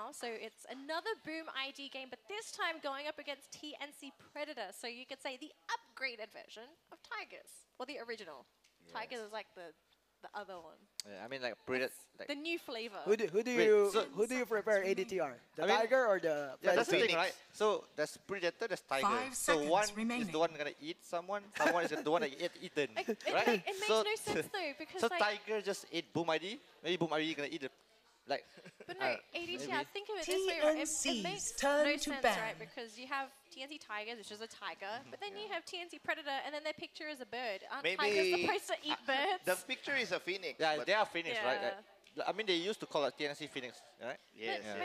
now. So it's another Boom ID game, but this time going up against TNC Predator. So you could say the upgraded version of Tigers, or the original. Yes. Tigers is like the other one. Yeah, I mean like Predator. Like the new flavor. Who do you prefer ADTR? The Tiger or the yeah, that's the thing, right? So there's Predator, there's Tiger. So one is the one gonna eat someone, someone is the one that get eaten, right? It makes no sense though, because so like, Tiger just ate Boom ID. Maybe Boom ID gonna eat it. Like, but no, ADTR, think of it this way, right? It makes no sense, right? Because you have TNC Tigers, which is a tiger, but then you have TNC Predator, and then their picture is a bird. Aren't tigers supposed to eat birds? The picture is a phoenix. Yeah, they are phoenix, right? I mean, they used to call it TNC Phoenix, right? Yes. But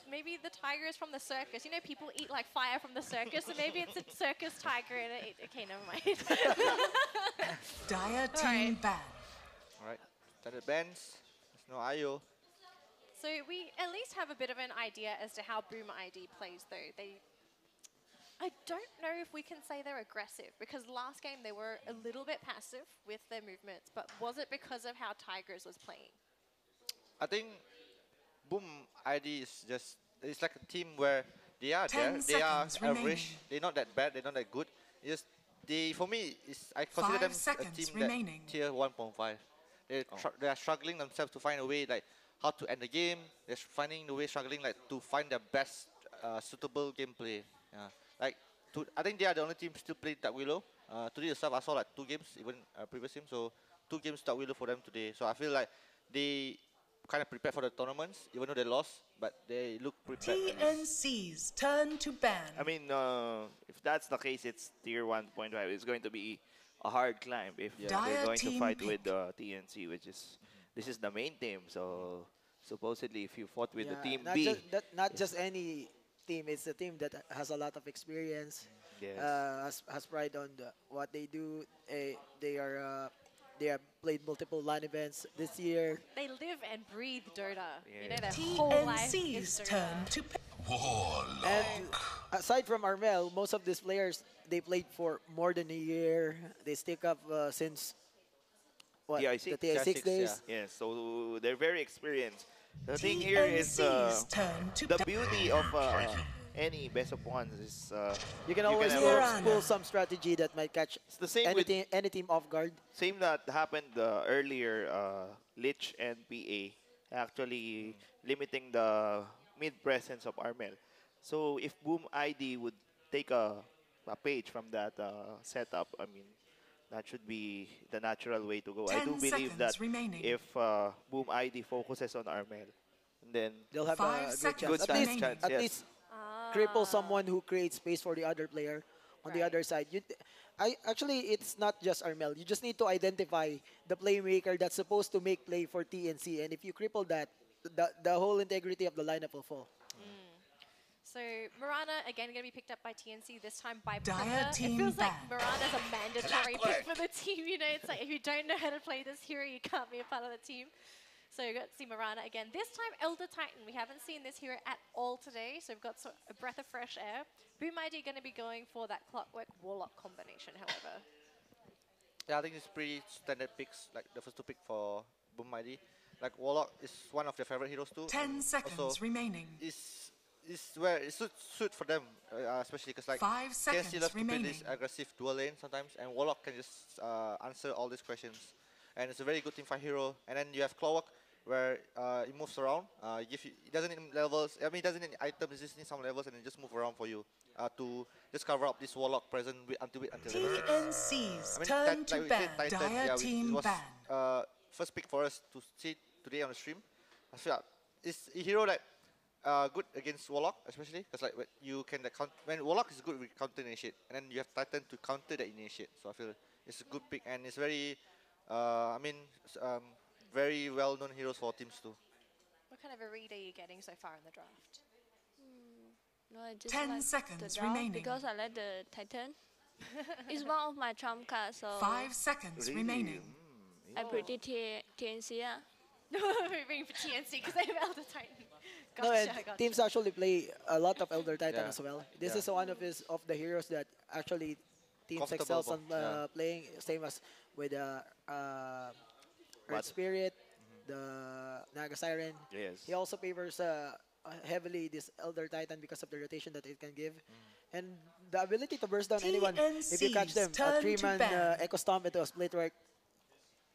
maybe the tiger is from the circus. You know, people eat like fire from the circus, so maybe it's a circus tiger and it ate. Okay, never mind. Dire team ban. All right, standard bans. There's no IO. So we at least have a bit of an idea as to how Boom ID plays, though. I don't know if we can say they're aggressive, because last game they were a little bit passive with their movements, but was it because of how Tigers was playing? I think Boom ID is just, it's like a team where they are there, they are average, they're not that bad, they're not that good. It's just, for me, I consider them a team that tier 1.5. They are struggling themselves to find a way, like, how to end the game. They're finding the way, struggling like to find their best suitable gameplay. Yeah. Like, I think they are the only team still playing Dark Willow. Today itself, I saw like 2 games, even previous team. So 2 games Dark Willow for them today. So I feel like they kind of prepared for the tournaments, even though they lost, but they look prepared. TNC's turn to ban. I mean, if that's the case, it's tier 1.5. It's going to be a hard climb if they're going to fight with TNC, which is. This is the main team, so supposedly if you fought with the team B... Not just any team, it's a team that has a lot of experience, has pride on what they do. They have played multiple LAN events this year. They live and breathe Dota. Yeah. You know, their whole life is turn to Warlock. And aside from Armel, most of these players, they played for more than a year. They stick up since... What, TI6. The TI6 days? Yeah, so they're very experienced. The thing here is the beauty of any best of ones is you can always pull some strategy that might catch any team off guard. Same that happened earlier, Lich and PA actually limiting the mid presence of Armel. So if Boom ID would take a page from that setup, I mean, that should be the natural way to go. I do believe that if Boom ID focuses on Armel, then they'll have a good chance. At least cripple someone who creates space for the other player on the other side. Actually, it's not just Armel. You just need to identify the playmaker that's supposed to make play for TNC. And if you cripple that, the whole integrity of the lineup will fall. So Mirana, again, going to be picked up by TNC, this time by Predator. It feels like Mirana's a mandatory pick for the team. You know, it's like if you don't know how to play this hero, you can't be a part of the team. So we've got to see Mirana again. This time, Elder Titan. We haven't seen this hero at all today, so we've got a breath of fresh air. Boom ID going to be going for that Clockwork Warlock combination, however. Yeah, I think it's pretty standard picks, like the first 2 picks for Boom ID. Like, Warlock is one of their favorite heroes too. 10 seconds remaining. Is where it suits for them, especially because like TNC loves to play this aggressive dual lane sometimes, and Warlock can just answer all these questions. And it's a very good teamfight hero. And then you have Clawwalk, where it moves around. It doesn't need levels. I mean, it doesn't need items. It just needs some levels, and it just move around for you to just cover up this Warlock present until level 6. TNC's turn to ban. Dire team ban. First pick for us to see today on the stream. I feel it's a hero that. Good against Warlock, especially because like you can when Warlock is good with counter initiate, and then you have Titan to counter the initiate. So I feel it's a good pick, and it's very, very well-known heroes for teams too. What kind of a read are you getting so far in the draft? No, I just 10 like seconds the draft remaining. because I like the Titan. It's one of my trump cards, so 5 seconds remaining. I predict TNC. Yeah. We're waiting for TNC because they have Elder Titan. Gotcha. Teams actually play a lot of Elder Titan as well. This is one of the heroes that actually teams excels on playing. Same as with Earth Spirit, the Naga Siren. Yes. He also favors heavily this Elder Titan because of the rotation that it can give. And the ability to burst down anyone if you catch them. A 3-man Echo Stomp into a split work.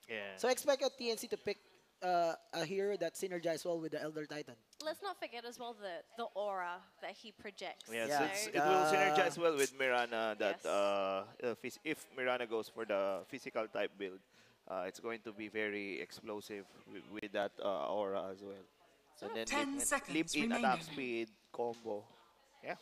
Yeah. So expect a TNC to pick a hero that synergizes well with the Elder Titan. Let's not forget as well the aura that he projects. Yes, Yeah. it will synergize well with Mirana. That Yes. if Mirana goes for the physical type build, it's going to be very explosive with that aura as well. So then 10 leap seconds in remaining. attack speed combo. Yeah,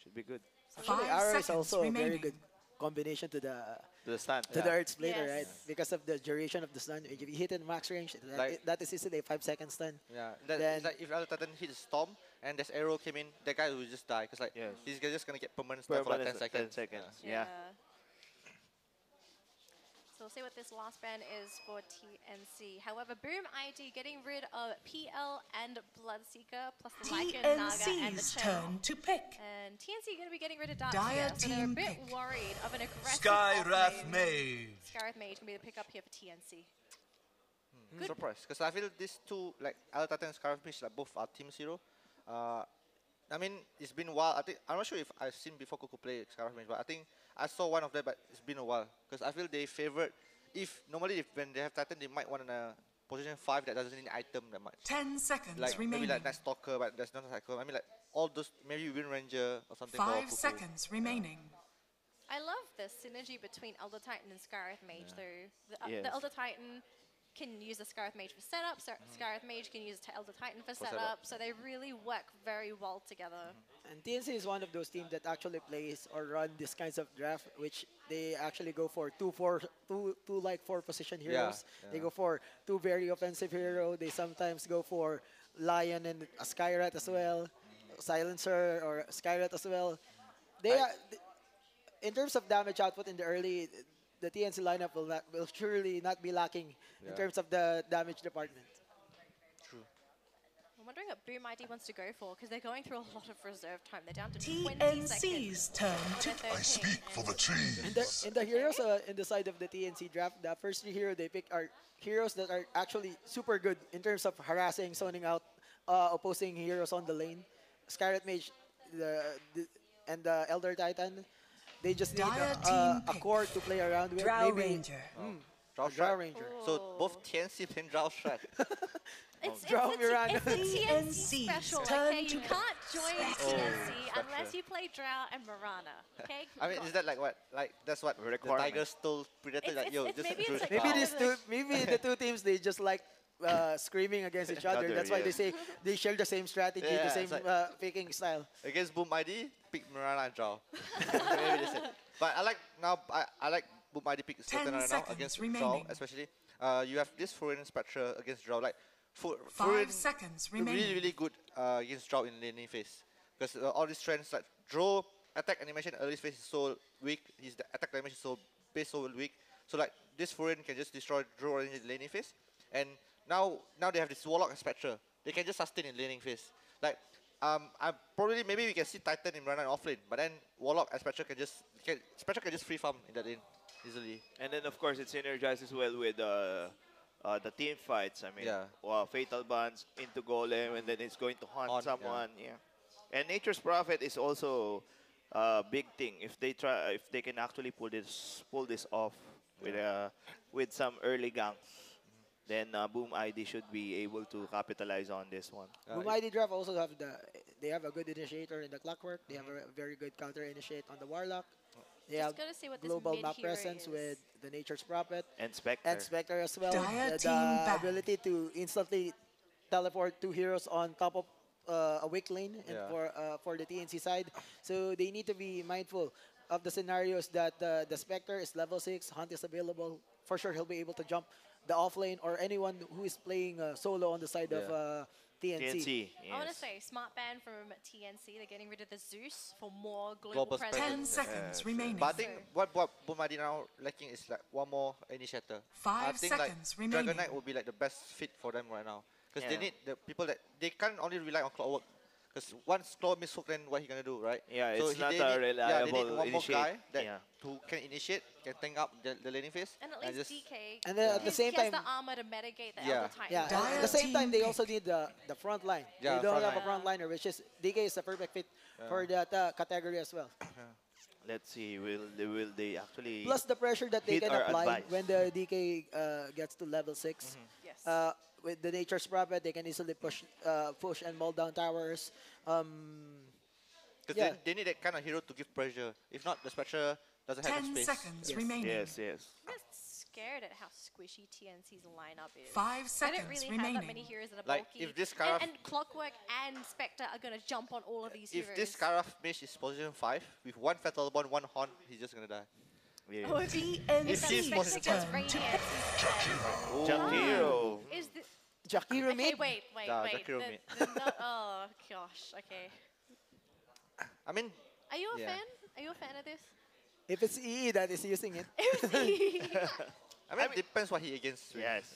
should be good. Actually, 5 Arrow is seconds also a very remaining. good combination to the The stand. Earth Splitter, Yes. right? Because of the duration of the stun. If you hit in max range, Like- that is easily a 5-second stun. Yeah, Then- it's like if Elder Titan hits Storm and this arrow came in, that guy will just die. Because like, Yes. he's just going to get permanent stun for like 10 seconds. 10 seconds. Yeah. So we'll see what this last ban is for TNC. However, Boom ID getting rid of PL and Bloodseeker, plus the Lycan, Naga, and the TNC's Chen. turn to pick. And TNC going to be getting rid of Dark Dire here, so they're a team bit pick. worried of an aggressive Skywrath offlane. Mage. Skywrath Mage going to be the pickup here for TNC. Surprised. Because I feel these two, like Elder Titan and Scarlet Mage, like both are Team Zero. I mean, it's been a while. I'm not sure if I've seen before Coco play Scarlet Mage, but I think I saw one of them, but it's been a while. Because I feel they favored, when they have Titan, they might want a position 5 that doesn't need item that much. 10 seconds Like remaining. maybe like Night Stalker, but there's not a cycle. I mean like all those, maybe Wind Ranger or something. for 5 Cuckoo. seconds remaining. I love the synergy between Elder Titan and Skywrath Mage, though. Yes. The Elder Titan can use the Skywrath Mage for setup, Skywrath Mage can use Elder Titan for setup. setup, so they really work very well together. And TNC is one of those teams that actually plays or run this kinds of draft, which they actually go for two 4 position heroes. They go for 2 very offensive hero. They sometimes go for Lion and a Skyrat as well, Silencer or Skyrat as well. They are, in terms of damage output in the early, the TNC lineup will surely not be lacking in terms of the damage department. I'm wondering what Boom ID wants to go for, because they're going through a lot of reserve time. They're down to 20 seconds. TNC's turn to I speak for the trees. In the heroes in the side of the TNC draft, the first 3 heroes they pick are heroes that are actually super good in terms of harassing, zoning out opposing heroes on the lane. Scarlet Mage and the Elder Titan, they just need Dire a team pick. core to play around with. Drow Maybe Ranger. Drow a Drow Shred. Ranger. So both TNC playing Drow Shred. It's Drow the Miranda. it's the TNC TNC's special, turn okay? to You can't join TNC unless special. you play Drow and Mirana, okay? I mean, is that like what? Like that's what the Requirement. Tigers told Predator? It's- Like, yo, it's- just maybe do it's it. like- Maybe the 2 teams they just like screaming against each other. Other, That's why yeah. they say they share the same strategy, Yeah, the same it's like- picking style. Against Boom ID, pick Mirana and Drow. Maybe they said. But I like now. I like Boom ID pick 10 Sultan right now seconds against Drow, remaining. especially. You have this Foreign Spectre against Drow. Like 5 Foreign seconds really remaining. really good against Drow in laning phase, because all these trends like Drow attack animation early phase is so weak. His attack animation is so weak. So like this Foreign can just destroy Drow in the laning phase, and now they have this Warlock and Spectre. They can just sustain in laning phase. Like I probably maybe we can see Titan in run and offlane, but then Warlock and Spectre can just free farm in that lane easily. And then of course it synergizes well with the team fights. I mean, Fatal Bonds into Golem, and then it's going to hunt someone. Yeah. And Nature's Prophet is also a big thing. If they can actually pull this off with some early ganks, then Boom ID should be able to capitalize on this one. Boom ID draft also they have a good initiator in the Clockwork. They have a very good counter initiate on the Warlock. They have Just gotta see what this global mid map hero presence is. with the Nature's Prophet And Spectre. and Spectre as well. Dire The team back. ability to instantly teleport 2 heroes on top of a weak lane and for the TNC side. So they need to be mindful of the scenarios that the Spectre is level 6, Hunt is available. For sure, he'll be able to jump the offlane or anyone who is playing solo on the side of TNC. TNC. I want to Yes. say, smart ban from TNC. They're getting rid of the Zeus for more Global global presence. 10 presence. seconds remaining. But I think what Boom ID now lacking is like one more initiator. 5 I think like seconds remaining. Dragon Knight will be like the best fit for them right now, because they Yeah. need the people that they can't only rely on Clockwork, Because once Claw mishook, then what he gonna do, right? Yeah, so it's not they a need, reliable yeah, they need one more initiate. guy that Yeah. who can initiate, can tank up the laning phase. And at least just DK, And then at the same he has time, the armor to mitigate the Yeah. Elder Titan. yeah, Dire at the same time, they team also need the front line. Yeah, They don't front have a line. front liner, which is DK is the perfect fit for that category as well. Let's see, will they actually Plus the pressure that they heed can our apply advice? when the DK gets to level 6. Yes. With the Nature's Prophet, they can easily push and mold down towers. Because Yeah. they need that kind of hero to give pressure. If not, the Spectre doesn't have the 10 space. seconds Yes. remaining. Yes, yes. I'm just scared at how squishy TNC's lineup is. 5 I seconds don't really remaining. have that many heroes that are Like, bulky. if this Karaf- and Clockwork and Spectre are going to jump on all of these If heroes. this Karaf mage is position 5, with one Fatal Bond, one Horn, he's just gonna die. Yeah. Oh, if TNC that he's Spectre positive. gets Radiant, Jakiro. is the... Jakiro Okay, mid. wait. Yeah, Jakiro mid. Oh, gosh, okay. I mean, Are you a Yeah. fan? Are you a fan of this? If it's EE that is using it. I mean, it depends what he against. Really. Yes.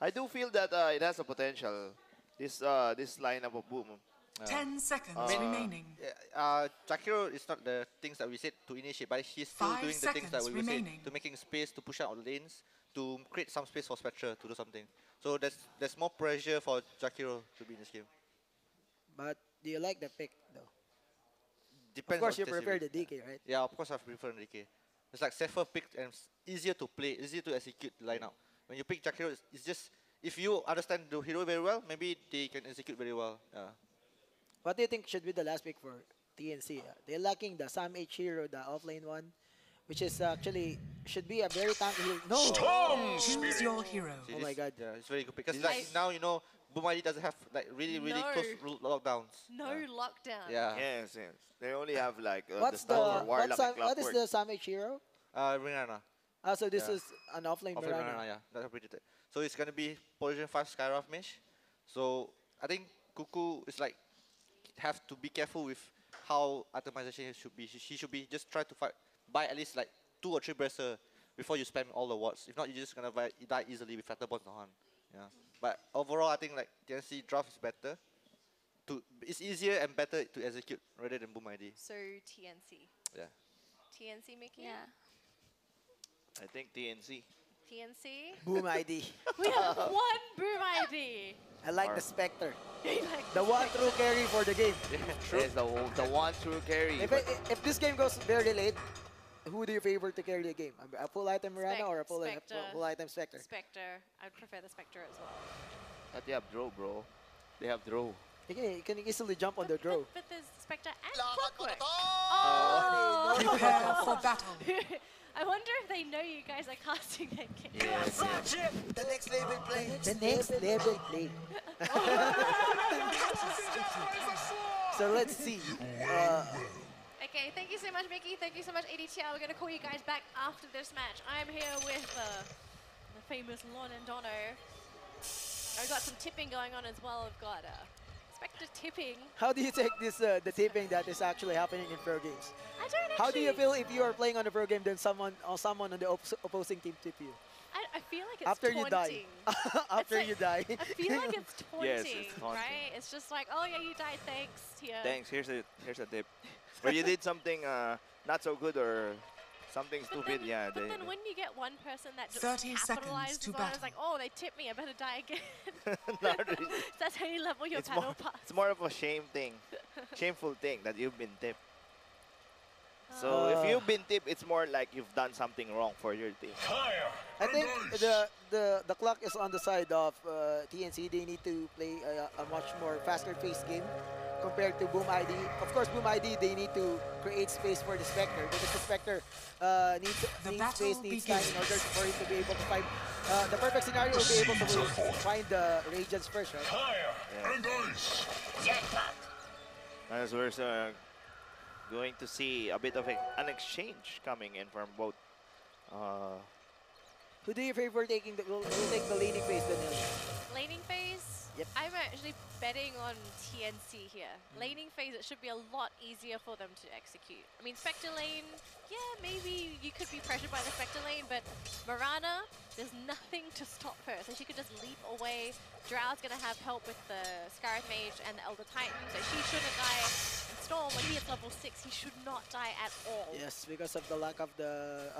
I do feel that it has a potential. This lineup of Boom. 10 seconds remaining. Jakiro is not the things that we said to initiate, but he's still 5 doing the things that seconds we were saying remaining. to making space to push out lanes, to create some space for Spectre to do something. So there's more pressure for Jakiro to be in this game. But do you like the pick though? Depends. Of course, you on prefer the TCB. DK, right? Yeah, of course I prefer DK. It's like safer picked and easier to play, easier to execute the lineup. When you pick Jakiro, it's just if you understand the hero very well, maybe they can execute very well. Yeah. What do you think should be the last pick for TNC? They're lacking the Sam H hero, the offlane one, which is actually should be a very tanky hero. No! Choose your hero. See, Oh my God. Yeah, it's very good because This like is- now you know Boom ID doesn't have like really No. close lockdowns. No lockdown. Yeah. Yes, yes. They only have like What's the stuff for Warlock and what is Clockwork. the Sam H hero? Rinana. So this Yeah. is an offlane Of Mirana. Rinana, yeah. That's upgraded. So it's gonna be position 5 Skyraf Mage. So I think Cuckoo is like have to be careful with how itemization should be. She should be just try to buy at least like 2 or 3 bracer before you spam all the wards. If not, you're just gonna die easily with Fatal Bonds on. Yeah. But overall, I think like TNC draft is better. It's easier and better to execute rather than Boom ID. So TNC. Yeah. TNC, Mickey? Yeah. I think TNC. TNC? Boom ID. We have one Boom ID. I like the Spectre. Like The one true carry for the game. Yes, the one true carry. If this game goes very late, who do you favor to carry the game? A full item Mirana or a full item Spectre? Spectre. I'd prefer the Spectre as well. But they have draw, bro. They have draw. You can easily jump on the draw. But there's Spectre and Clockwork. Oh! Prepare for battle. I wonder if they know you guys are casting that game. Yes. The next level play. The next level play. So let's see. Okay, thank you so much, Mickey. Thank you so much, ADTR. We're going to call you guys back after this match. I'm here with the famous Lon and Dono. I've got some tipping going on as well. I've got Spectre tipping. How do you take this the tipping that is actually happening in pro games? I don't actually... How do you feel if you are playing on the pro game then someone on the opposing team tip you? I feel like it's After taunting. you die. After like- you die. I feel like it's taunting, Yes, it's taunting. right? It's just like, oh yeah, you died, thanks. Here. Thanks. Here's a tip. Or you did something not so good or something But stupid. then, Yeah. but then when you get one person that just 30 seconds capitalizes to on it, it's battle. like, oh, they tipped me, I better die again. Not really. That's how you level your It's panel more, pass. it's more of a shameful thing that you've been tipped. So if you've been tipped, it's more like you've done something wrong for your team. I think the clock is on the side of TNC. They need to play a much more faster paced game compared to Boom ID. Of course, Boom ID, they need to create space for the Spectre because the Spectre needs space, needs time in order for him to be able to find. The perfect scenario will be able to find the Radiance first, right? As we're going to see a bit of an exchange coming in from both. Who do you favor taking will take the laning phase, Daniel? Laning phase, Yep. I'm actually betting on TNC here. Laning phase, it should be a lot easier for them to execute. I mean, Spectre lane, yeah, maybe you could be pressured by the Spectre lane, but Mirana, there's nothing to stop her. So she could just leap away. Drow's going to have help with the Scarlet Mage and the Elder Titan, so she shouldn't die. And Storm, when he hits level 6, he should not die at all. Yes, because of the lack of the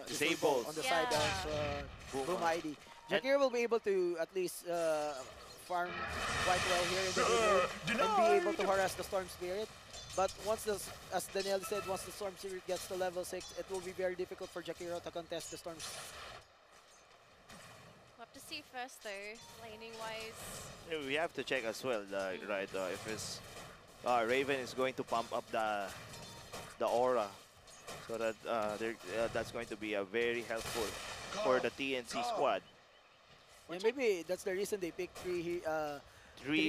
Disables. on the side of Boom ID. Jakir will be able to at least farm quite well here in the mid and be able to harass the Storm Spirit. But once the, as Daniel said, once the Storm Spirit gets to level 6, it will be very difficult for Jakiro to contest the Storm. We'll have to see first though, laning wise. We have to check as well, right? If his Raven is going to pump up the aura, so that that's going to be a very helpful for the TNC squad. Yeah, maybe that's the reason they picked Three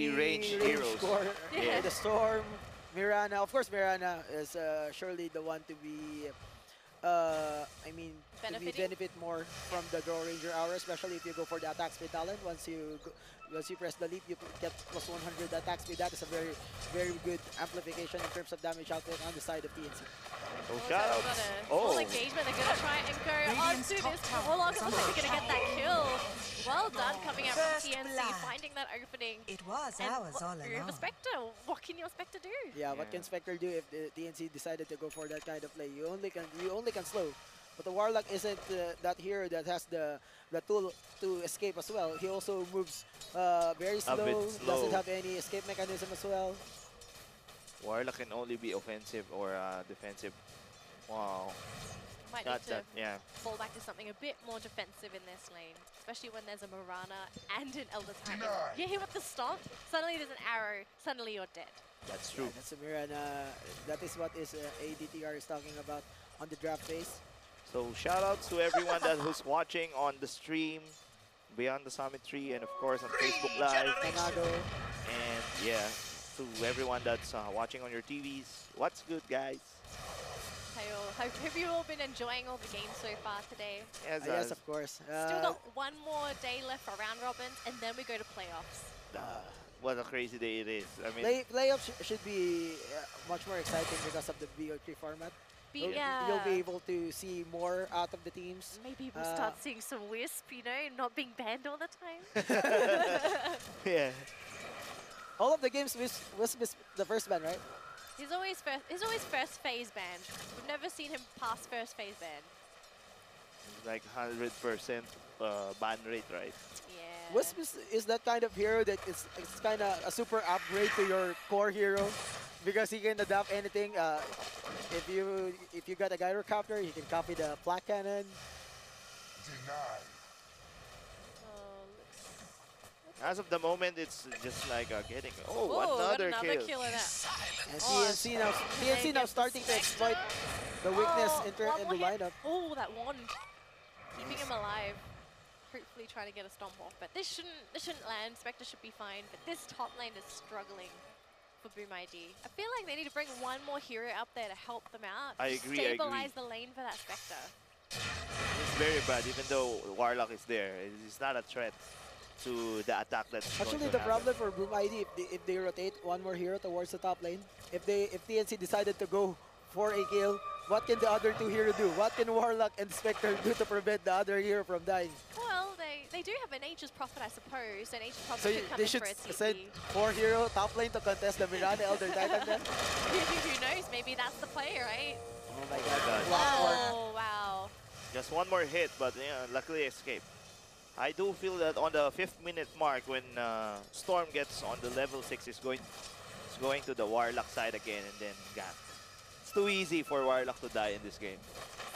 ranged heroes. Yeah. The Storm, Mirana. Of course, Mirana is surely the one to be, I mean, to be benefit more from the Draw Ranger Aura, especially if you go for the attack speed talent. Once you press the leap, you get plus 100 attack speed. That is a very, very good amplification in terms of damage output on the side of TNC. Oh, shout out! Full engagement. They're gonna try and go onto this Warlock. It looks like they're gonna get that kill. Well done coming out from TNC, finding that opening. It was ours all along. You have a Spectre. What can your Spectre do? Yeah, what can Spectre do if the TNC decided to go for that kind of play? You only can slow. But the Warlock isn't that hero that has the tool to escape as well. He also moves very slow, doesn't have any escape mechanism as well. Warlock can only be offensive or defensive. Wow. Might need to fall back to something a bit more defensive in this lane, especially when there's a Mirana and an Elder Titan. You hit with the stomp, suddenly there's an arrow, suddenly you're dead. That's true. Yeah, that's a Mirana. That is what ADTR is talking about on the draft phase. So shout outs to everyone who's watching on the stream, Beyond the Summit Tree, and of course on Facebook Live. And yeah, to everyone that's watching on your TVs. What's good, guys? Have you all been enjoying all the games so far today? Yes, of course. Still got one more day left for round robins, and then we go to playoffs. What a crazy day it is. I mean, playoffs should be much more exciting because of the BO3 format. You'll be able to see more out of the teams. Maybe we'll start seeing some Wisp, you know, not being banned all the time. Yeah. All of the games, Wisp is the first ban, right? He's always first phase banned. We've never seen him pass first phase ban. Like 100% ban rate, right? Yeah. Wisp is that kind of hero that it's kind of a super upgrade to your core hero because he can adapt anything. If you got a gyrocopter, you can copy the flak cannon. Denied. As of the moment, it's just like getting another kill. And TNC now starting to exploit the weakness in the lineup. Oh, that wand, keeping him alive. Hopefully, trying to get a stomp off, but this shouldn't land. Spectre should be fine, but this top lane is struggling for Boom ID. I feel like they need to bring one more hero up there to help them out. I agree. Stabilize the lane for that Spectre. It's very bad, even though Warlock is there. It's not a threat to the attack that's actually the problem for Boom ID if they rotate one more hero towards the top lane. If TNC decided to go for a kill, what can the other two heroes do? What can Warlock and Spectre do to prevent the other hero from dying? Well, they do have a Nature's Prophet, I suppose. So Nature's Prophet could come they in should for a TP. send 4 hero top lane to contest the Mirana Elder Titan then? Who knows? Maybe that's the play, right? Oh my god. Oh, wow. Just one more hit, but luckily escaped. I do feel that on the 5th minute mark, when Storm gets on the level 6, it's going to the Warlock side again, and then gap. It's too easy for Warlock to die in this game.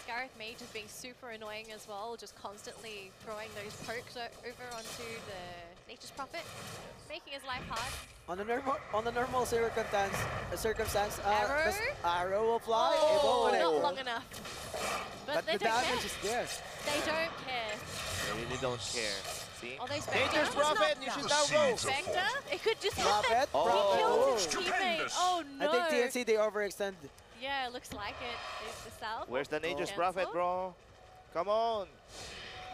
Scarlet Mage is being super annoying as well, just constantly throwing those pokes over onto the Nature's Prophet, making his life hard. On the normal circumstance, arrow will fly. Oh, not long enough. But the damage is there. They don't care. They really don't care. See? Oh, they Spectre. Nature's Prophet, you should now go. Spectre? It could just Prophet. He killed his teammate. Oh no. I think TNC, they overextend. Yeah, looks like it. It's the south. Where's the Nature's Prophet, bro? Come on.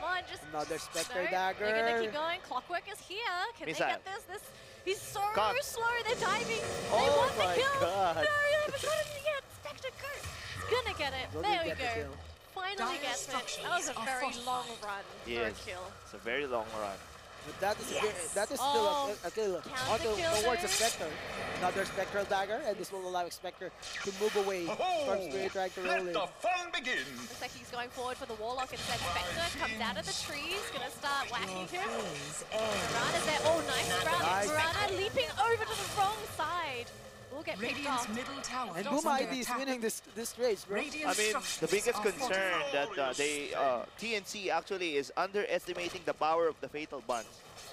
on, just Another Spectre no, dagger. They're gonna keep going. Clockwork is here. Can Missile. they get this? He's so Cock. slow. They're diving. Oh They want the my kill. God. No, they haven't gotten it yet. Spectre, go. He's gonna get it. Will There he we get the go. kill? Finally Dire gets it. That was a structures very are long fortified. run Yes. for a kill. It's a very long run. But that is that is Oh, still a kill. counter Onto, kill towards the there. Spectre. Another Spectral dagger, and this will allow Spectre to move away from Spirit trying to roll Let in. the fun begin. Looks like he's going forward for the Warlock instead. Spectre comes out of the trees, gonna start whacking him. Mirana's there. Oh, nice round. Nice. Mirana leaping over to the wrong side. Will get picked Radiant's off. middle tower And is Boom under ID is attack. winning this race, bro. Radiant I mean, the structures biggest are concern fortified. that TNC actually is underestimating the power of the Fatal Buns.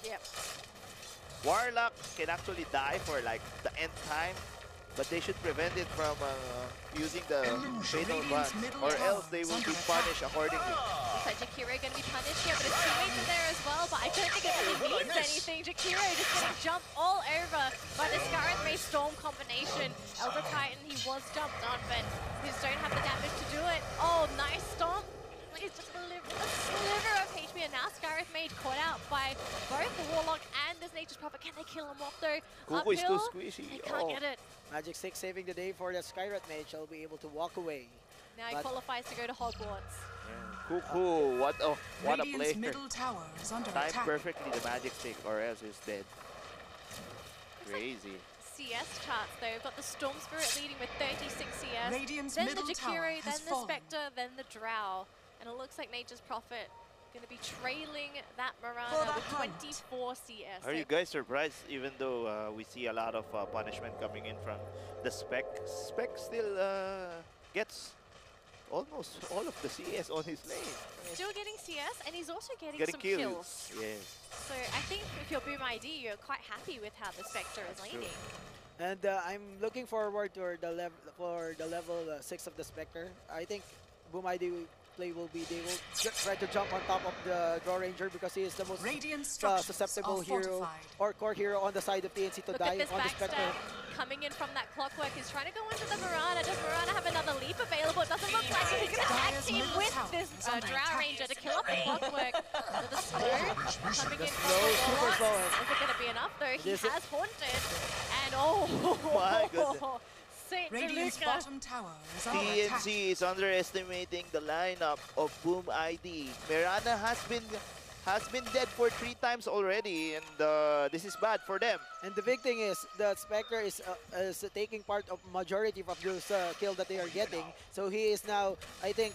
Yep. Warlock can actually die for like the end time, but they should prevent it from using the Fatal Buns, or else they will be punished accordingly. Looks like Jakiro gonna be punished here, but his teammates are there as well. But I don't think it really means anything. Jakiro just getting jumped all over by the Scarlet May Storm combination. Elder Titan, he was jumped on, but he just don't have the damage to do it. Oh, nice stomp. He's just a sliver of HP, and now Scarlet Mage caught out by both the Warlock and this Nature's Prophet. Can they kill him off though? Cuckoo is too Uphill, squishy. they can't get it. Magic 6 saving the day for the Skyrat Mage. Shall be able to walk away. Now he But- qualifies to go to Hogwarts. Cuckoo, what a Radiant's player. middle tower is under Timed attack. perfectly the magic stick, or else he's dead. Crazy. CS charts though, we've got the Storm Spirit leading with 36 CS, Radiant's then the middle tower Jakiro, then has the fallen. Spectre, then the Drow. And it looks like Nature's Prophet going to be trailing that For Mirana the with hunt. 24 CS. Are you guys surprised, even though we see a lot of punishment coming in from the Spec? Spec still gets almost all of the CS on his lane. Still getting CS, and he's also getting some kills. kills. Yes. So I think if you're Boom ID, you're quite happy with how the Spectre is laning. And I'm looking forward to the level 6 of the Spectre. I think Boom ID play will be they will try to jump on top of the Draw Ranger because he is the most Radiant structures susceptible are hero fortified. or core hero on the side of TNC to Look die at this on the Spectre. backstab coming in from that Clockwork. He's trying to go into the Mirana. Does Mirana have another leap available? It doesn't look like it. He's going to tag Dire's team middle with tower this is under Drow attack. Ranger to kill off the Clockwork. So the slow coming in from slow, the super Warlock. slow. Is it going to be enough though? He This is- has Haunted. And oh, My goodness. Saint Radiant's DeLuca. bottom tower is under attack. TNC is underestimating the lineup of Boom ID. Mirana has been dead for 3 times already, and this is bad for them. And the big thing is the Spectre is taking part of majority of those kills that they are getting. So he is now, I think,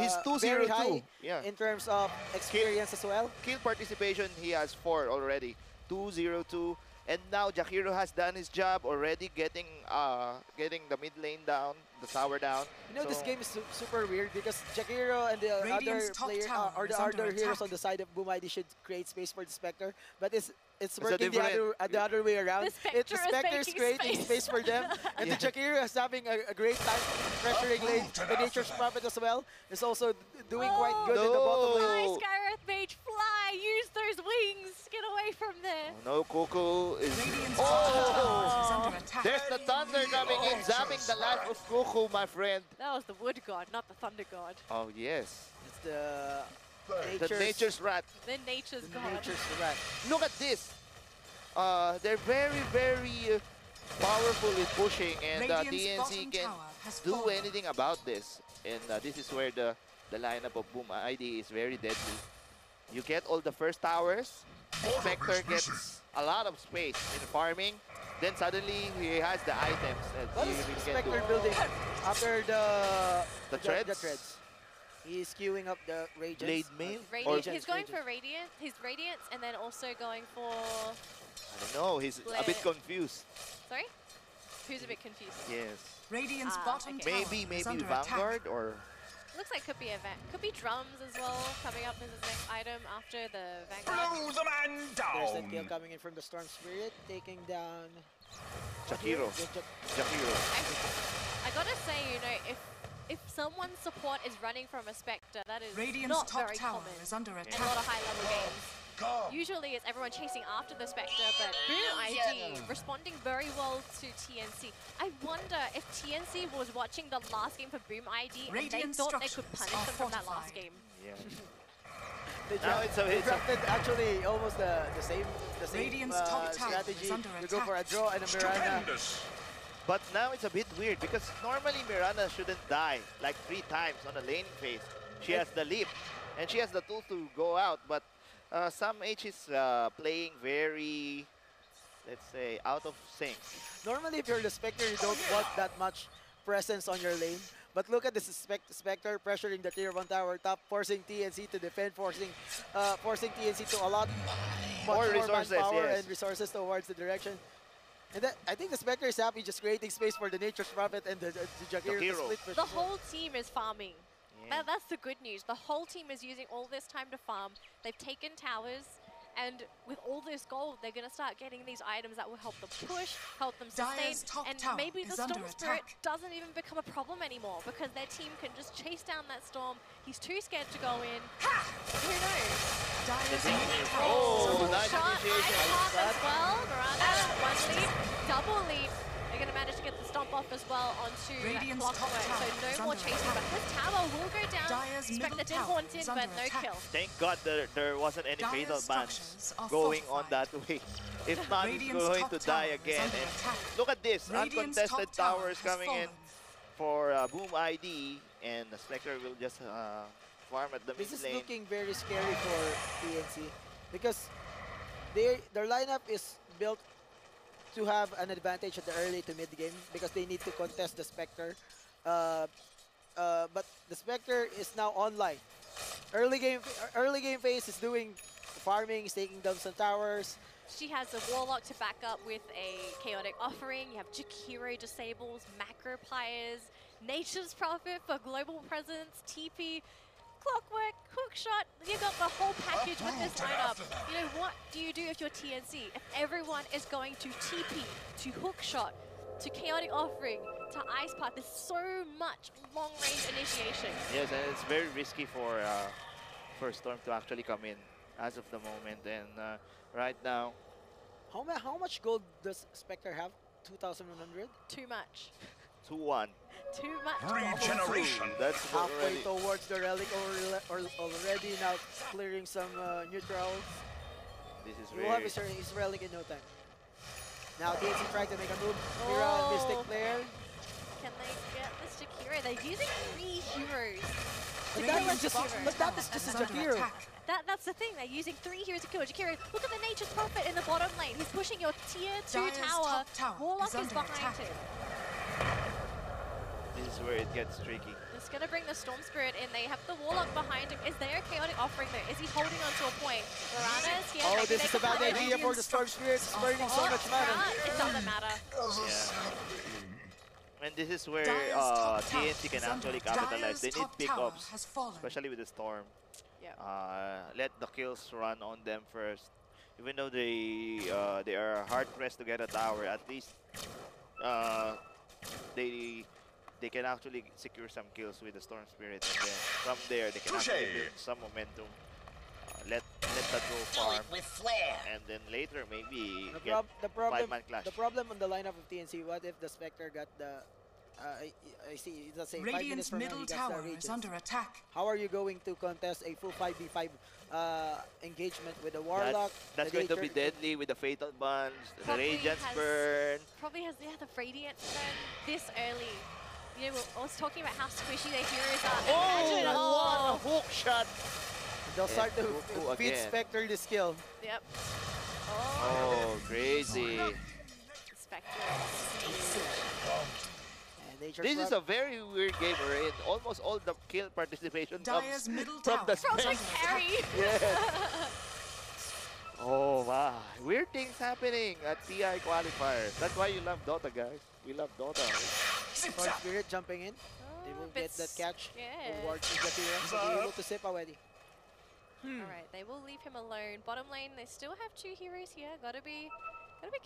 He's very 2-0-2. high Yeah. in terms of experience as well. Kill participation, he has 4 already. 2-0-2. And now Jakiro has done his job already, getting the mid lane down, the tower down. You know, this So- game is super weird because Jakiro and the Radiant's other top player tower or is the under other heroes attack. on the side of Boom ID should create space for the Spectre, but it's a working the other way around. The The Spectre is Spectre is making creating space. space for them, and the Jakiro is having a great time pressuring lane. The Nature's Prophet as well is also doing quite good in the bottom lane. Nice, Gareth Mage, fly! Use those wings! Get away from there! No, Cuckoo is... Radiant's top tower is Oh! under attack. There's the thunder coming in, zapping the life of Cuckoo, my friend. That was the Wood God, not the Thunder God. Oh, yes. It's the The nature's rat. The Nature's God. Nature's rat. Look at this. They're very, very powerful with pushing, and Radiant's TNC bottom can tower has do fallen. anything about this. And this is where the lineup of Boom ID is very deadly. You get all the first towers, Spectre gets a lot of space in farming, then suddenly he has the items that What he is really can Spectre do. building after The treads? treads? He's queuing up the Radiance. Blade Mail? Radiant. Or- He's going for Radiant, his Radiance, and then also going for... I don't know, he's a bit confused. Sorry? Who's a bit confused? Yes. Radiant's Ah, bottom okay. tower Maybe is under Vanguard attack. or... Looks like could be a could be drums as well, coming up as his next item after the Vanguard. Blow the man There's that kill down. coming in from the Storm Spirit, taking down Jakiro. Jakiro. I gotta say, you know, if someone's support is running from a Spectre, that is Radiant's not top very tower common is under in a lot attack. of high-level games. Come. Usually it's everyone chasing after the Spectre, but Boom ID responding very well to TNC. I wonder if TNC was watching the last game for Boom ID and they Radiant thought they could structures punish are them from that last fortified. game. Yeah. Now it's a drafted actually almost the same strategy. You go for a draw and a Mirana. But now it's a bit weird because normally Mirana shouldn't die like 3 times on a laning phase. She has the leap and she has the tools to go out, but Sam H is playing very, let's say, out of sync. Normally, if you're the Spectre, you don't want that much presence on your lane. But look at this Spectre pressuring the tier 1 tower top, forcing TNC to defend, forcing TNC to allot more resources, manpower and resources towards the direction. And I think the Spectre is happy just creating space for the Nature's Prophet and the Jakiro to split push. The whole team is farming. Yeah. That's the good news. The whole team is using all this time to farm. They've taken towers. And with all this gold, they're going to start getting these items that will help them push, help them sustain, and maybe the Storm Spirit doesn't even become a problem anymore because their team can just chase down that Storm. He's too scared to go in. Who knows? Oh, nice shot, initiation. as well. Miranda, 1 leap, double leap. They're going to manage to get the stomp off as well onto that clockwork, so no more chasing. But this tower will go down. Spectre did haunt in, but no kill. Thank God there wasn't any fatal bans going on that way. If not, he's going to die again. And look at this, uncontested towers coming in for Boom ID, and the Spectre will just farm at the mid lane. This is looking very scary for TNC because their lineup is built to have an advantage at the early to mid game because they need to contest the Spectre. But the Spectre is now online. Early game phase is doing farming, is taking down some towers. She has a Warlock to back up with a Chaotic Offering. You have Jakiro disables, Macro Pliers, Nature's Prophet for global presence, TP, Clockwork, Hookshot. You got the whole package with this lineup. You know, what do you do if you're TNC? If everyone is going to TP, to Hookshot, to Chaotic Offering, to Ice Path, there's so much long-range initiation. Yes, and it's very risky for Storm to actually come in as of the moment. And right now, how much gold does Spectre have? 2,100? Too much. 2-1. Too much. Regeneration. That's halfway towards the relic already, now clearing some neutrals. This is We'll have his relic in no time. Now TNC trying to make a move. Mira and Mystic player. Can they get this Jakiro? They're using 3 heroes. But that is just a Jakiro. That's the thing, they're using 3 heroes to kill Jakiro. Look at the Nature's Prophet in the bottom lane. He's pushing your tier 2 tower. Warlock is behind him. This is where it gets tricky. It's going to bring the Storm Spirit in. They have the Warlock behind him. Is there a Chaotic Offering though? Is he holding on to a point? Mirana is here. Oh, this is a bad idea for the Storm Spirit. It's burning so much mana. It doesn't matter. Yeah. And this is where TNC can actually capitalize. They need pickups, especially with the Storm. Yeah. Let the kills run on them first. Even though they are hard pressed to get a tower, at least they can actually secure some kills with the Storm Spirit, and then from there they can actually build some momentum. Let that go farm, and then later maybe get 5-man clash. The problem on the lineup of TNC, what if the Spectre got the I see, let's say 5 minutes from now he gets the Regents. Under attack. How are you going to contest a full 5v5 engagement with the Warlock? That's going to be deadly with the Fatal Bunch, the Radiance Burn. Probably has the Radiance Burn this early. You know, I was talking about how squishy their heroes are. Oh, hook shot! They'll start to feed Spectre the skill. Yep. Oh, crazy. Spectre. This is a very weird game wherein almost all the kill participation comes from the carry. Yeah. Oh, wow. Weird things happening at TI Qualifiers. That's why you love Dota, guys. We love Dota. Storm Spirit jumping in. They will get that catch towards Jakiro. So be able to sip already. Alright, they will leave him alone. Bottom lane, they still have 2 heroes here. Gotta be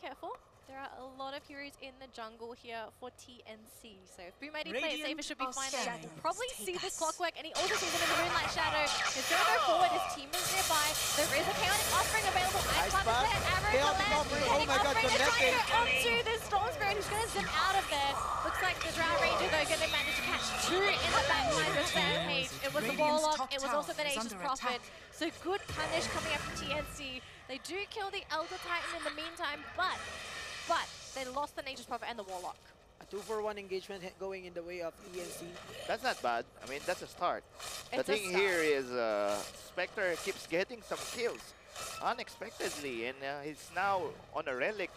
careful. There are a lot of heroes in the jungle here for TNC. So if Boom ID plays safe, it should be fine. We'll probably see this Clockwork, and he also sees him in the Moonlight Shadow. He's going to go forward. His team is nearby. There is a Chaotic Offering available. Ice Path is there. Arrow Chaotic Offering. Oh my god, connecting onto this Storm Spirit. He's just going to zip out of there. Looks like the Drow Ranger, though, going to manage to catch 2 in the backline with Rampage. It was the Warlock, it was also the Nature's Prophet. So good punish coming up from TNC. They do kill the Elder Titan in the meantime, but they lost the Nature's Prophet and the Warlock. A 2-for-1 engagement going in the way of TNC. That's not bad. I mean, that's a start. The It's a thing start. here is Spectre keeps getting some kills unexpectedly, and he's now on a relic.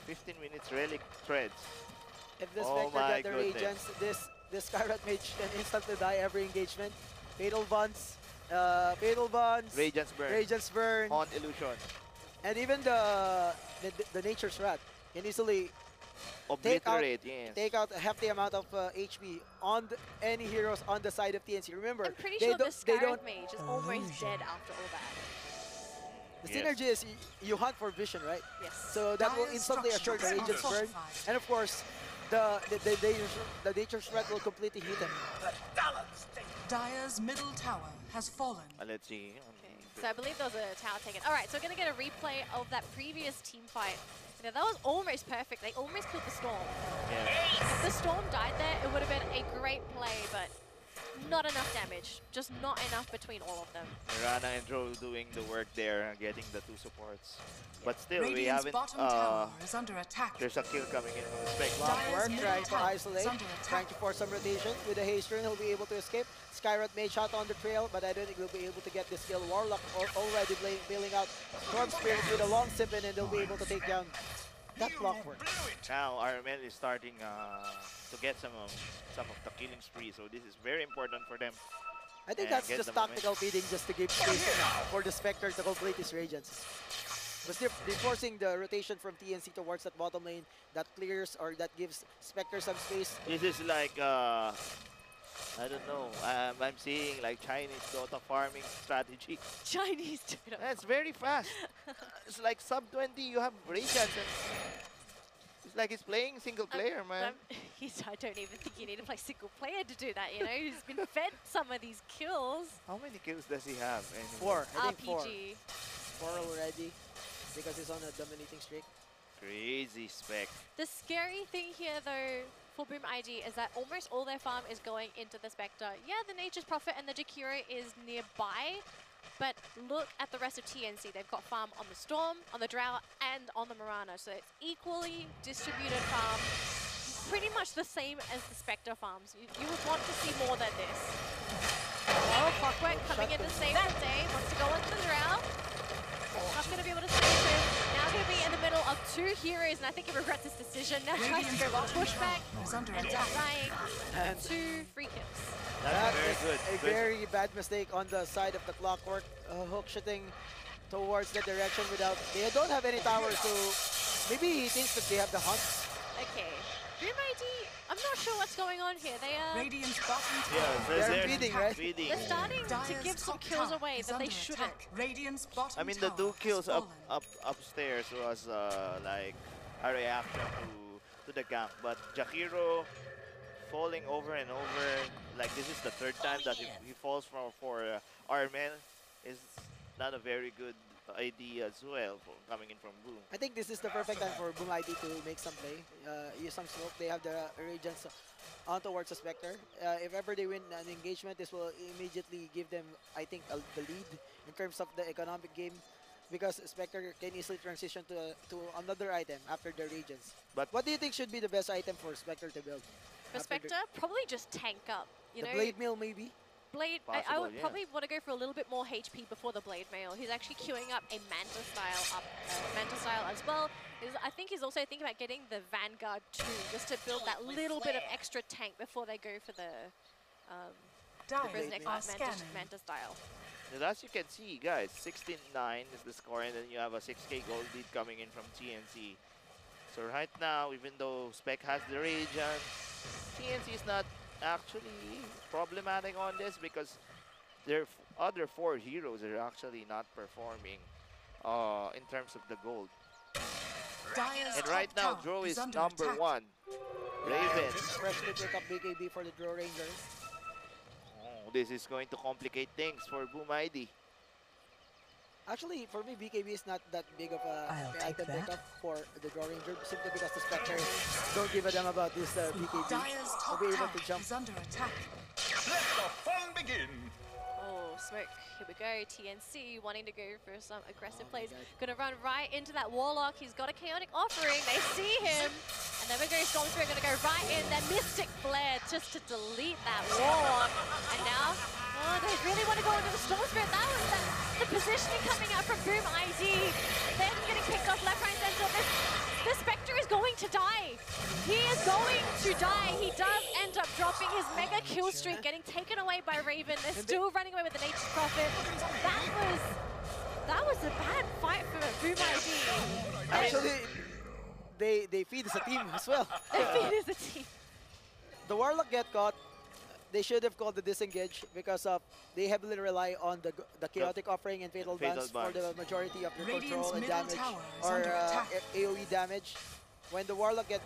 15 minutes relic threads. If the Oh Spectre my get the goodness. Radiance, this Skyrat Mage can instantly die every engagement. Fatal Bonds, Radiance Burn, Radiance Burn, Haunt Illusion, and even the Nature's Wrath can easily Obliterate, yes. take out a hefty amount of HP on any heroes on the side of TNC. Remember, I'm pretty they sure the they don't. Skyrim Mage is almost dead after all that. The Yes. synergy is you hunt for vision, right? Yes. So that will instantly assure the Radiance Burn, and of course, the Nature's Threat will completely hit him. Dire's middle tower has fallen. Let's see. So I believe there was a tower taken. All right, so we're going to get a replay of that previous team fight. You know, that was almost perfect. They almost killed the Storm. Yeah. If the Storm died there, it would have been a great play, but not enough damage. Just not enough between all of them. Mirana and Dro doing the work there, getting the 2 supports. But still, we Radiant's haven't. bottom tower is under attack. There's a kill coming in from the Spec. Long Dire's work, middle trying to tower isolate, is under trying attack. to force some rotation. With the haste turn, he'll be able to escape. Skyrat Mage shot on the trail, but I don't think he'll be able to get this kill. Warlock already bailing out Storm Spirit with a long sip in, and they'll be able to take down that Clockwork. Now RML is starting to get some of the killing spree, so this is very important for them. I think And that's get just the tactical feeding just to give space for the Spectre to complete his Radiance. But they're forcing the rotation from TNC towards that bottom lane that clears or that gives Spectre some space. This is like I don't know. I'm seeing like Chinese Dota farming strategy. Chinese Dota. That's very fast. It's like sub 20. You have Radiance, and it's like he's playing single player, man. I don't even think you need to play single player to do that, you know? He's been fed some of these kills. How many kills does he have? Anyway? 4, I think 4. RPG. 4 already because he's on a dominating streak. Crazy Spec. The scary thing here, though, for Boom ID is that almost all their farm is going into the Spectre. Yeah, the Nature's Prophet and the Jakiro is nearby, but look at the rest of TNC. They've got farm on the Storm, on the Drow, and on the Mirana, so it's equally distributed farm. Pretty much the same as the Spectre farms. You would want to see more than this. Oh, Clockwork coming in to save the day. Wants to go into the Drow. Not going to be able to save him. Now going to be in the middle of 2 heroes, and I think he regrets his decision. Now tries to go pushback is under and attack. dying. And 2 free kills. that very is good. a very bad mistake on the side of the Clockwork. Hook shooting towards the direction without... They don't have any towers, so maybe he thinks that they have the hunt. Okay. Boom ID, I'm not sure what's going on here. They are Radiant's bottom Yeah, tower. They're feeding, right? Feeding. they're starting to Dire's give some top kills tower away is that they under shouldn't. attack. Radiant's bottom I mean, the 2 tower kills has upstairs was like a reaction to the gank, but Jakiro falling over and over, like this is the 3rd time that he falls for Armel, is not a very good idea as well for coming in from Boom. I think this is the perfect time for Boom ID to make some play. Use some smoke. They have the Radiance on towards the Spectre. If ever they win an engagement, this will immediately give them, I think, the lead in terms of the economic game, because Spectre can easily transition to another item after the Radiance. But What do you think should be the best item for Spectre to build? For After the- Spectre, probably just tank up. You The know, Blade Mill, maybe? Blade, I Possible, would yeah. probably want to go for a little bit more HP before the Blade Mail. He's actually queuing up a Manta style as well. I think he's also thinking about getting the Vanguard too, just to build that little bit of extra tank before they go for the Risen Dire are Manta, scanning. Manta style. and as you can see, guys, 16-9 is the score, and then you have a 6k gold lead coming in from TNC. So right now, even though Spec has the Radiant, TNC is not actually problematic on this because their other 4 heroes are actually not performing in terms of the gold. Dire's And top right now, tower Dro is under number attack. 1. Raven. Freshly pick up BKB for the Draw Rangers. Oh, this is going to complicate things for Boom ID. Actually, for me, BKB is not that big of a I'll take item that. pickup for the Draw Ranger, simply because the Spectres don't give a damn about this BKB. Dire's top They'll be able tower to jump. is under attack. Let the fun begin. Oh, smoke. Here we go. TNC wanting to go for some aggressive Oh my plays. God. Gonna run right into that Warlock. He's got a chaotic offering. They see him. And then we go Storm Spirit. Gonna go right in. That Mystic Flare just to delete that Warlock. And now, oh, they really want to go into the Storm Spirit. That was the positioning coming out from Boom ID. Then getting picked off left, right, center. This Spectre is going to die. He is going to die. He does end up dropping his mega kill streak, getting taken away by Raven. They're still running away with the Nature's Prophet. That was a bad fight for Boom ID. Actually, they feed as a team as well. They feed as a team. The Warlock get caught. They should have called the disengage because they heavily rely on the chaotic offering and fatal bans for the majority of their control and damage or AoE damage. When the Warlock get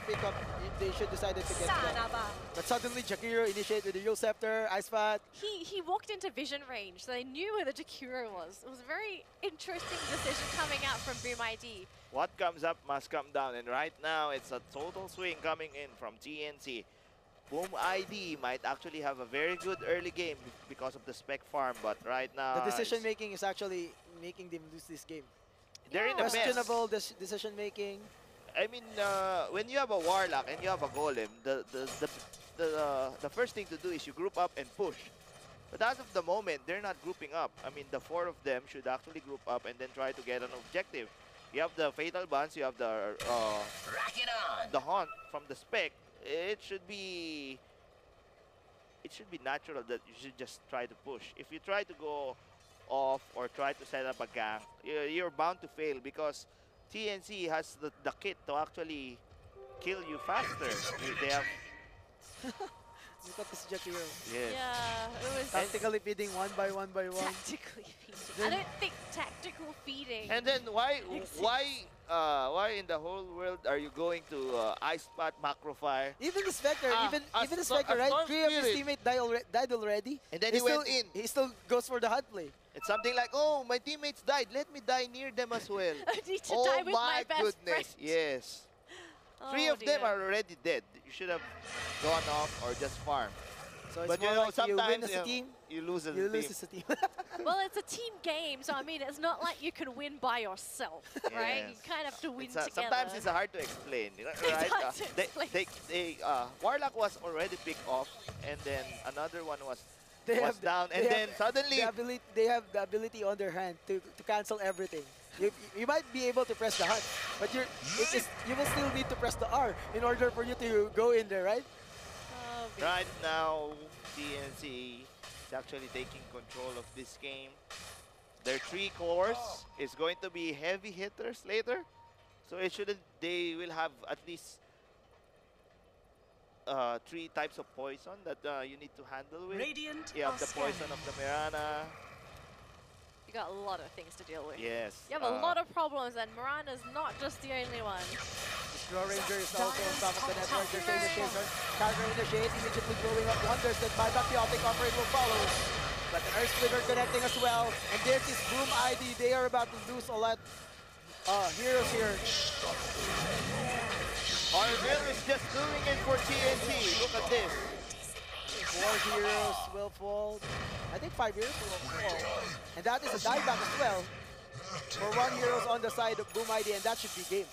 picked up, they should decided to get them. But suddenly Jakiro initiated with the Yule Scepter, Ice Path. He walked into vision range, so they knew where the Jakiro was. It was a very interesting decision coming out from Boom ID. What comes up must come down, and right now it's a total swing coming in from TNC. Boom ID might actually have a very good early game because of the spec farm, but right now The decision making is actually making them lose this game. they're in a mess. Questionable decision making. I mean, when you have a Warlock and you have a Golem, the first thing to do is you group up and push. But as of the moment, they're not grouping up. I mean, the 4 of them should actually group up and then try to get an objective. You have the Fatal Buns, you have the Haunt from the spec. It should be natural that you should just try to push. If you try to go off or try to set up a gang, you're bound to fail because TNC has the kit to actually kill you faster. They have Look at this Jakiro. yes. Yeah, it was Tactically feeding one by one by one. tactically feeding. I don't think tactical feeding. And then why in the whole world are you going to Ice Path Macrofire? Even the Spectre, even the Storm Spectre, right? Spirit. 3 of his teammates died already. And then he went in. He still goes for the hard play. It's something like, oh, my teammates died. Let me die near them as well. I need to Oh die with my my best goodness, friend. yes. Oh 3 of them dear. are already dead. You should have gone off or just farmed. So it's But you more know, like you win sometimes as a team, you lose as you a lose team. as a team. Well, it's a team game, so I mean, it's not like you can win by yourself, right? You Yes. kind of have to win It's, together. sometimes it's hard to explain, you know, It's right? hard to explain. Warlock was already picked off, and then another one was They was have down, and then suddenly they have the ability on their hand to cancel everything. You might be able to press the hunt, but you will still need to press the R in order for you to go in there, right? Oh, right now TNC is actually taking control of this game. Their 3 cores is going to be heavy hitters later, so it shouldn't. They will have at least 3 types of poison that you need to handle with. Radiant You have are the poison scanning. of the Mirana. You got a lot of things to deal with. Yes. You have a lot of problems, and Mirana's not just the only one. Draw Ranger is also on top of the network. They're saying the Shaker. Counter initiate, immediately blowing up wonders that by the chaotic offering will follow. But the Earth Splitter connecting as well. And this is Boom ID. They are about to lose a lot. Heroes here. Arvil is just doing it for TNT. Look at this. 4 heroes will fall. I think 5 heroes will fall. And that is a dieback as well. For 1 heroes on the side of Boom ID, and that should be game.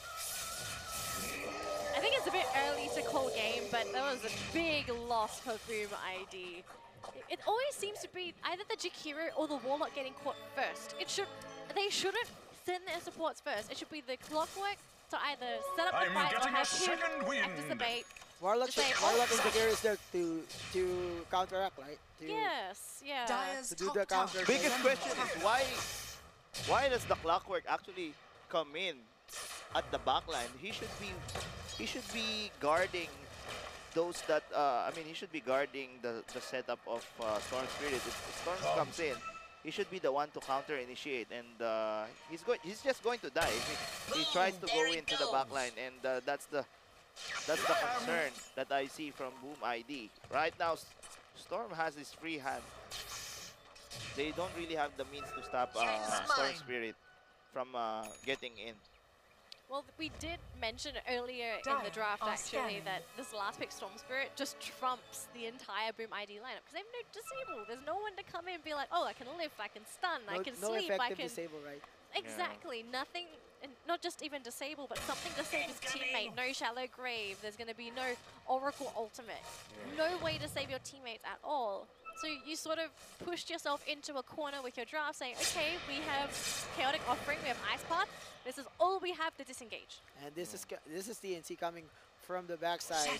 I think it's a bit early to call game, but that was a big loss for Boom ID. It always seems to be either the Jakiro or the Warlock getting caught first. They shouldn't send their supports first. It should be the Clockwork to either set up the I'm fight or getting a have him second wind. anticipate. Warlock, Just say, Warlock oh, and Jakiro is there to counteract, right? Yes, yeah. Dire's To do top the tower counter. is Biggest under question attack. is why does the Clockwork actually come in at the backline? He should be guarding those that I mean, he should be guarding the setup of Storm Spirit. If Storm comes in, he should be the one to counter initiate, and he's just going to die if he tries to go into the backline, and that's the concern that I see from Boom ID right now. Storm has his free hand. they don't really have the means to stop Storm Spirit from getting in. Well, we did mention earlier in the draft, actually, that this last pick, Storm Spirit, just trumps the entire Boom ID lineup. Because they have no disable. There's no one to come in and be like, oh, I can lift, I can stun, I can sleep, I can... disable, right? Exactly. Yeah. Nothing, and not just even disable, but something to save his teammate. No Shallow Grave. There's going to be no Oracle Ultimate. Yeah. No way to save your teammates at all. So you sort of pushed yourself into a corner with your draft saying, okay, we have Chaotic Offering, we have Ice Path. This is all we have to disengage. And this is TNC coming from the backside.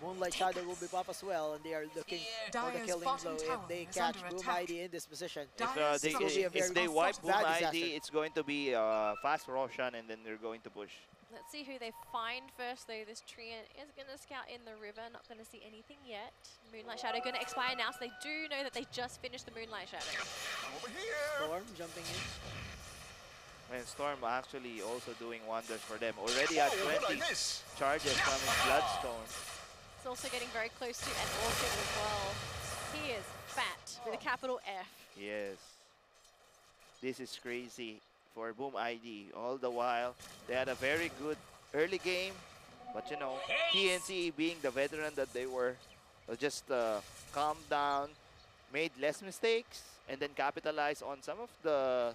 Moonlight Shadow will be pop as well, and they are looking for the killing blow if they catch Boom ID in this position. If they wipe Boom ID, it's going to be a fast Roshan, and then they're going to push. Let's see who they find first, though. This Treant is going to scout in the river. Not going to see anything yet. Moonlight Shadow going to expire now, so they do know that they just finished the Moonlight Shadow. Over here. Storm jumping in. And Storm actually also doing wonders for them. Already at 20 charges from his Bloodstone. It's also getting very close to an Orchid as well. He is fat with a capital F. Yes. This is crazy for Boom ID. All the while, they had a very good early game. But you know, TNC being the veteran that they were, just calmed down, made less mistakes, and then capitalized on some of the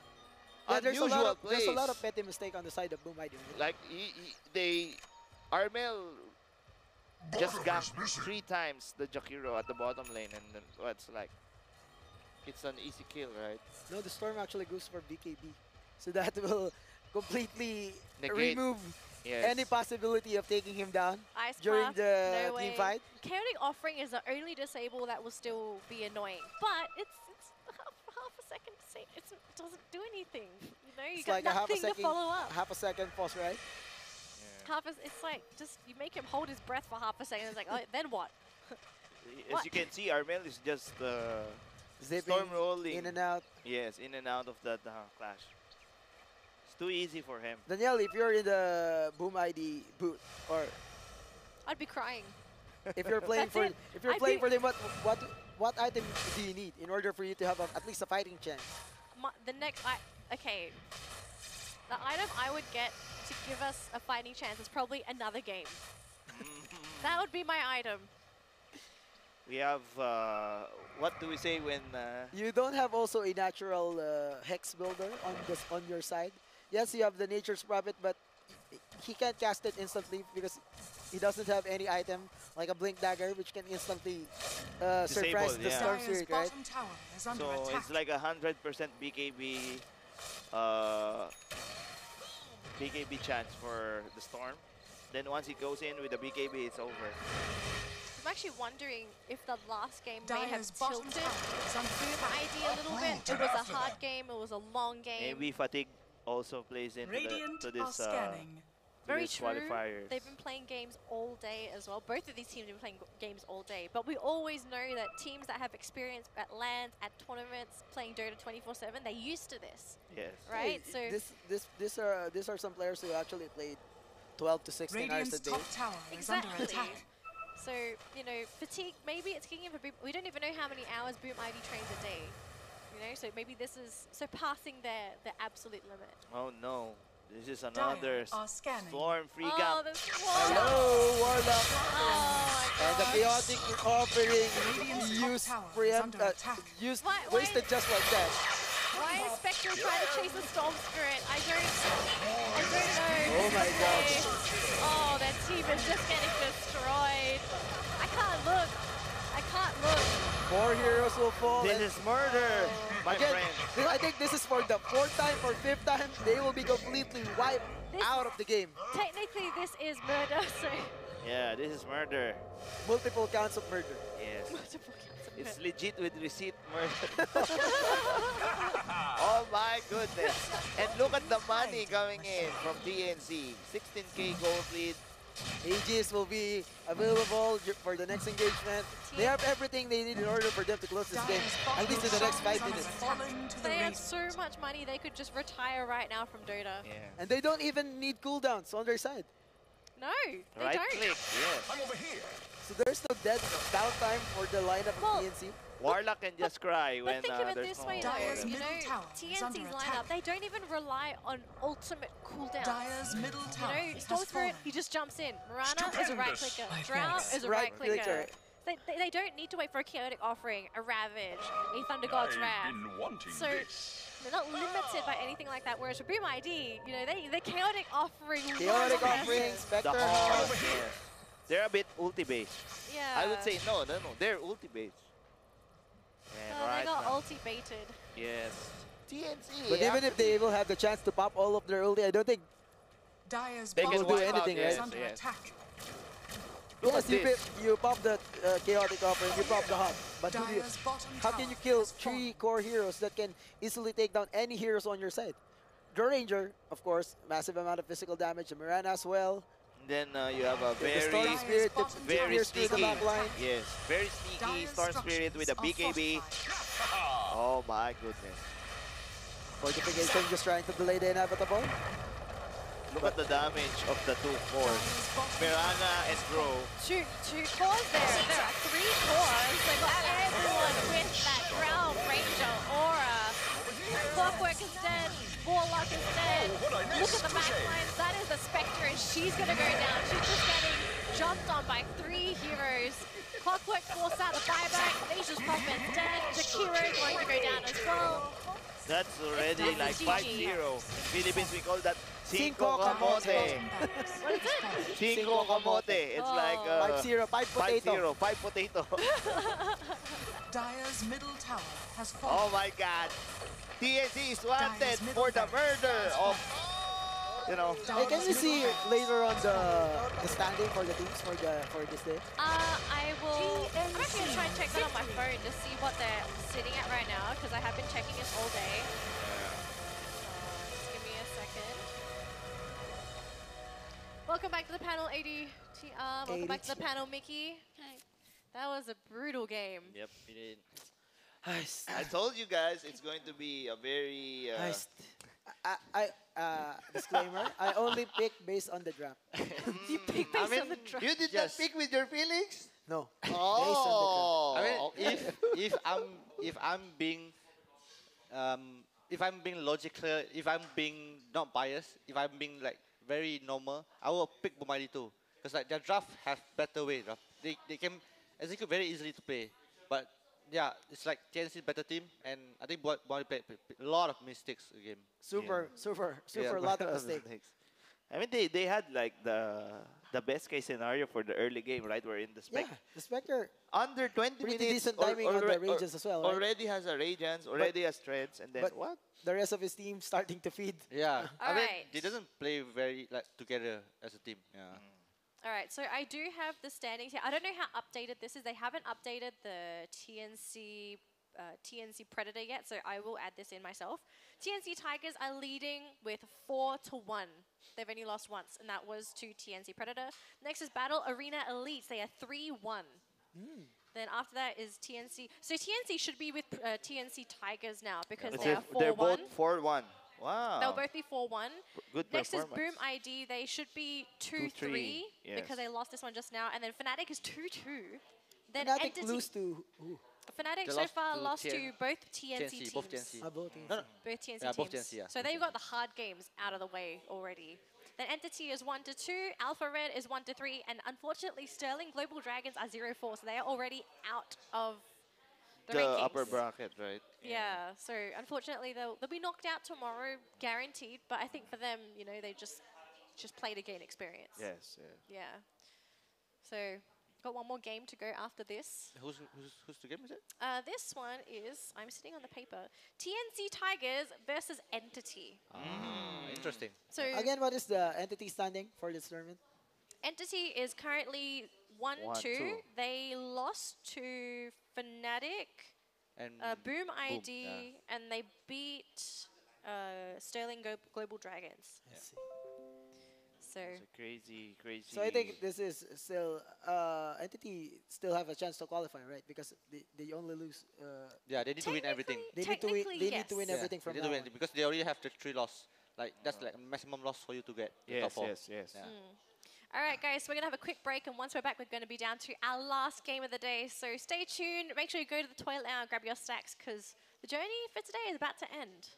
there's a lot of petty mistake on the side of Boom ID. Like Armel just got 3 times the Jakiro at the bottom lane, and then it's like it's an easy kill, right? No, the Storm actually goes for BKB, so that will completely remove any possibility of taking him down during the team fight. Chaotic Offering is the only disable that will still be annoying, but it's half a second to say it doesn't do anything. You know, you got nothing to follow up. Half a second pause, right? Yeah. It's like just you make him hold his breath for half a second. It's like, oh, then what? As you can see, Armel is just zipping storm rolling in and out. Yes, in and out of that clash. It's too easy for him. Danielle, if you're in the Boom ID booth, or I'd be crying. If you're playing for them, what item do you need in order for you to have at least a fighting chance? Okay. The item I would get to give us a fighting chance is probably another game. That would be my item. We have, what do we say when... You don't have also a natural Hex builder on your side. Yes, you have the Nature's Prophet, but he can't cast it instantly because he doesn't have any item like a Blink Dagger, which can instantly suppress the Storm Spirit, right? So it's like 100% BKB BKB chance for the Storm. Then once it goes in with the BKB, it's over. I'm actually wondering if the last game may have tilted Boom ID a little bit. It was a hard game, it was a long game. Maybe fatigue also plays into this very true. Qualifiers. They've been playing games all day as well. Both of these teams have been playing games all day. But we always know that teams that have experience at LANs, at tournaments, playing Dota 24/7, they're used to this. Yes. Right? Hey, so these are some players who actually played 12 to 16 hours a day. Exactly. So, you know, fatigue, maybe it's kicking in for Boom. We don't even know how many hours Boom ID trains a day. You know, so maybe this is surpassing their absolute limit. Oh no. This is another Storm free gap. Hello, Warlock. Oh and the Chaotic Offering wasted just like that. Why is Spectre trying to chase a Storm Spirit? I don't know. Oh my god. Oh, that team is just getting destroyed. I can't look. 4 heroes will fall. This is murder, my friend. I think this is for the 4th time or 5th time. They will be completely wiped out of the game. Technically, this is murder. So. Yeah, this is murder. Multiple counts of murder. Yes. Multiple counts of it's legit with receipt murder. Oh my goodness. And look at the money coming in from TNC. 16K gold lead. Aegis will be available for the next engagement. They have everything they need in order for them to close this game, at least in the next 5 minutes. They have so much money, they could just retire right now from Dota. Yeah. And they don't even need cooldowns on their side. No, they right don't. Click, yes. I'm over here. So there's no downtime for the lineup of TNC. Warlock can just cry when think of it there's this no way, though. Dire's You middle know, tower is under TNC's attack. lineup, they don't even rely on ultimate cooldowns. Dire's middle tower You know, has Storm Spirit, fallen. he just jumps in. Marana is a right Stupendous. clicker. My Drought thanks. is a Right right clicker. clicker. They don't need to wait for a chaotic offering, a ravage, a Thunder God's Wrath. I've been wanting So this. they're not limited by anything like that. Whereas for Boom ID, you know, the chaotic offering. Chaotic was offering, massive. Spectre. the Hog. Yes. They're a bit ulti based. Yeah. I would say no. They're ulti based. And Oh, right they got now, ulti baited. yes. TNC. But even if they will have the chance to pop all of their ulti, I don't think. Dire's They can bottom do wipe tower anything, is right? under Yes. attack. Look Yes, at this. you pop the chaotic offering, you pop the hub. But Dire's bottom how tower can you kill has 3 core heroes that can easily take down any heroes on your side? The Ranger, of course, massive amount of physical damage. The Mirana as well. Then you have a The Storm very, Spirit to very pierce through the sneaky. back line. Yes, very sneaky Dire's Storm Spirit with a structures are BKB. fortified. Oh my goodness. Fortification just trying to delay the inevitable. Look at the damage of the two cores. Mirana and Bro. Two cores there. There are 3 cores. They got everyone with that ground ranger aura. Clockwork is dead. Warlock is dead. Look at the backlines. That is the Spectre, and she's gonna go down. She's just getting jumped on by 3 heroes. Clockwork forced out the buyback. Nature's Prophet is dead. Jakiro is going to go down as well. That's already That's like a 5-0. Philippines, we call that Cinco 5 kamote. What is it? 5 kamote. It's like 5-0, 5 potato. 5 potato. Dire's middle tower has Oh fallen. my God. TNC is wanted Dire's middle for the tower murder has of, fallen. you know. Hey, can you see later on the standing for the teams for this day? I will. I'm actually gonna try and check that on my phone to see what they're sitting at right now because I have been checking it all day. Just give me a second. Welcome back to the panel, AD. Welcome back to the panel, Mickey. That was a brutal game. Yep, it did. Nice. I told you guys it's going to be a very... Nice. Disclaimer, I only pick based on the draft. You picked based on the draft. You did not pick with your feelings? No. Oh, I mean, if I'm being logical, if I'm being not biased, if I'm being like very normal, I will pick Bumadi too. Because like their draft have better way draft. They can execute very easily to play. But yeah, it's like TNC better team, and I think Bumadi played a lot of mistakes game. Super, a lot of mistakes. I mean, they had like the best case scenario for the early game, right? We're in the Yeah, spec. the Spectre, Under 20 pretty minutes, decent timing on the Radiance as well, right? already has a Radiance, already has Treads, and then But what? the rest of his team starting to feed. Yeah, I mean, Alright. they doesn't play very like together as a team. Yeah. All right, so I do have the standings here. I don't know how updated this is. They haven't updated the TNC Predator yet, so I will add this in myself. TNC Tigers are leading with 4-1. They've only lost once, and that was to TNC Predator. Next is Battle Arena Elites. They are 3-1. Then after that is TNC. So TNC should be with TNC Tigers now because they are 4-1. They're both 4-1. Wow. They'll both be 4-1. Good Next is performance. Boom ID. They should be 2-3 2-3, yes. because they lost this one just now. And then Fnatic is 2-2. Then Fnatic Entity. lose to who? Fnatic They so lost far to lost to TN both TNC teams. both TNC. Both teams. No, no. Both TNC Yeah, both teams. TNC, yeah. So they've got the hard games out of the way already. Then Entity is 1-2, Alpha Red is 1-3, and unfortunately Sterling Global Dragons are 0-4, so they are already out of the rankings. upper bracket, right? Yeah, so unfortunately they'll be knocked out tomorrow, guaranteed. But I think for them, you know, they just play to gain experience. Yes, yes. Yeah. So got one more game to go after this. Who's the game is it? This one is, I'm sitting on the paper, TNC Tigers versus Entity. Interesting. So Again, what is the entity standing for this tournament? Entity is currently 1-2. 1-2. They lost to Fnatic, And Boom ID, yeah. and they beat Sterling Global Dragons. Let's see. So It's a crazy. So I think this is still entity still have a chance to qualify, right? Because they only lose. Yeah, they need to win everything. They need to win. Technically, They need to win yes. everything from they now need to on. win because they already have the 3 loss. Like that's like a maximum loss for you to get the Yes, top 4. yes, yes. Yeah. All right, guys, so we're going to have a quick break, and once we're back, we're going to be down to our last game of the day. So stay tuned. Make sure you go to the toilet now and grab your stacks, because the journey for today is about to end.